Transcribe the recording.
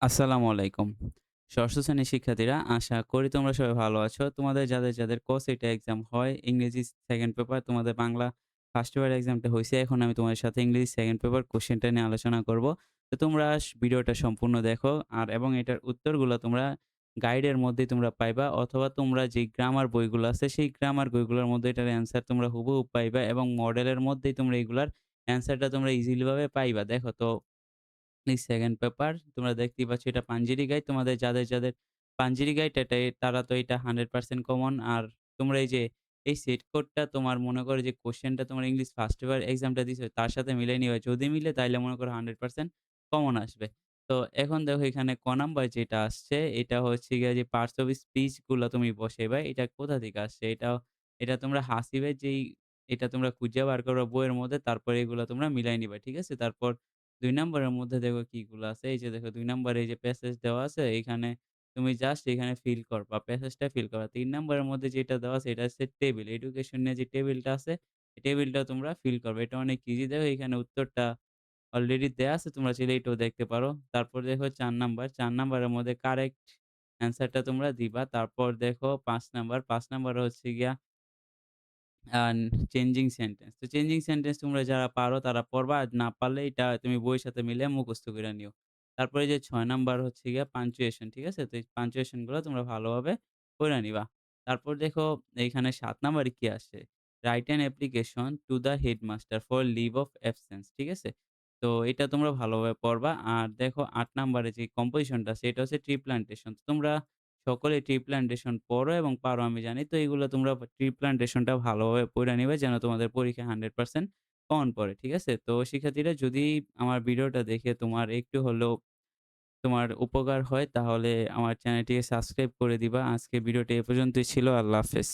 আসসালামু আলাইকুম। ষষ্ঠ শ্রেণীর শিক্ষার্থীরা, আশা করি তোমরা সবাই ভালো আছো। তোমাদের যাদের ক-সেটা এক্সাম হয়, ইংরেজি 2nd পেপার, তোমাদের বাংলা ফার্স্ট পেপার এক্সামটা হইছে। এখন আমি তোমাদের সাথে ইংরেজি 2nd পেপার কোয়েশ্চেনটা নিয়ে আলোচনা করব। তো তোমরা ভিডিওটা সম্পূর্ণ দেখো এবং এটার উত্তরগুলা তোমরা গাইডের মধ্যেই তোমরা পাইবা, অথবা তোমরা যেই গ্রামার বইগুলো আছে সেই গ্রামার বইগুলোর মধ্যে এটার অ্যান্সার তোমরা হুবহু পাইবা এবং মডেলের মধ্যেই তোমরা এগুলার অ্যান্সারটা তোমরা ইজিলি ভাবে পাইবা। দেখো তো, এই 2nd পেপার তোমরা দেখতেই পাচ্ছ, এটা পাঞ্জেরি গাইড। তোমাদের যাদের পাঞ্জেরি গাইড তারা তো এটা 100% কমন। আর তোমরা এই যে এই সেট কোডটা তোমার মনে করো যে কোয়েশ্চেনটা তোমার ইংলিশ ফার্স্ট পেপার এক্সামটা দিছো তার সাথে মিলাই নিবা। যদি মিলে তাইলে মনে করো 100% কমন আসবে। তো এখন দেখো এখানে ক নাম্বার যেটা আসছে, এটা হচ্ছে গিয়ে যে পার্টস অফ স্পিচ গুলা তুমি বসাইবা। এটা কোথা থেকে আসছে? এটা তোমরা হাসিবের এটা তোমরা খুঁজে বার করবা বইয়ের মধ্যে, তারপরে এগুলা তোমরা মিলাই নিবা। ঠিক আছে? তারপর ২ নাম্বারের মধ্যে দেখো কিগুলো আছে। এই যে দেখো ২ নাম্বারে এই যে প্যাসেজ দেওয়া আছে, এইখানে তুমি জাস্ট এখানে ফিল করবা। প্যাসেজটা ফিল করবা। ৩ নাম্বারের মধ্যে যেটা দেওয়া আছে এটা হচ্ছে টেবিল। এডুকেশন নিয়ে যে টেবিলটা আছে, এই টেবিলটা তোমরা ফিল করবা। এটা অনেক ইজি। দেখো এখানে উত্তরটা অলরেডি দেয়া আছে। তোমরা চাইলে এটাও দেখতে পারো। তারপর দেখো ৪ নাম্বার। ৪ নাম্বারের মধ্যে কারেক্ট অ্যান্সারটা তোমরা দিবা। তারপর দেখো ৫ নাম্বার। ৫ নাম্বারে হচ্ছে গিয়া আন চেঞ্জিং সেন্টেন্স। তো চেঞ্জিং সেন্টেন্স তোমরা যারা পারো তারা পড়বা। আর না পারলে এটা তুমি বইয়ের সাথে মিলে মুখস্থ কইরা নিও। তারপরে যে ৬ নাম্বার হচ্ছে গিয়া পাংচুয়েশন, ঠিক আছে? তো এই পাংচুয়েশন গুলো তোমরা ভালোভাবে পইড়া নিবা। তারপর দেখো এইখানে ৭ নাম্বারে কি আসে? Write an application to the headmaster for leave of absence, ঠিক আছে? তো এটা তোমরা ভালোভাবে পড়বা। আর দেখো ৮ নাম্বারে যে কম্পোজিশনটা আছে এটা হচ্ছে ট্রি প্লান্টেশন। তোমরা সকলে ট্রি প্লান্টেশন পড়ো এবং পারো আমি জানি। তো এগুলো তোমরা ট্রি প্লান্টেশনটা ভালোভাবে পইড়া নিবা যেন তোমাদের পরীক্ষায় 100% কমন পড়ে। ঠিক আছে? তো শিক্ষার্থীরা, যদি আমার ভিডিওটা দেখে তোমার একটু হলেও তোমার উপকার হয় তাহলে আমার চ্যানেলটিকে সাবস্ক্রাইব করে দিবা। আজকের ভিডিওটি এ পর্যন্তই ছিল। আল্লাহ হাফেজ।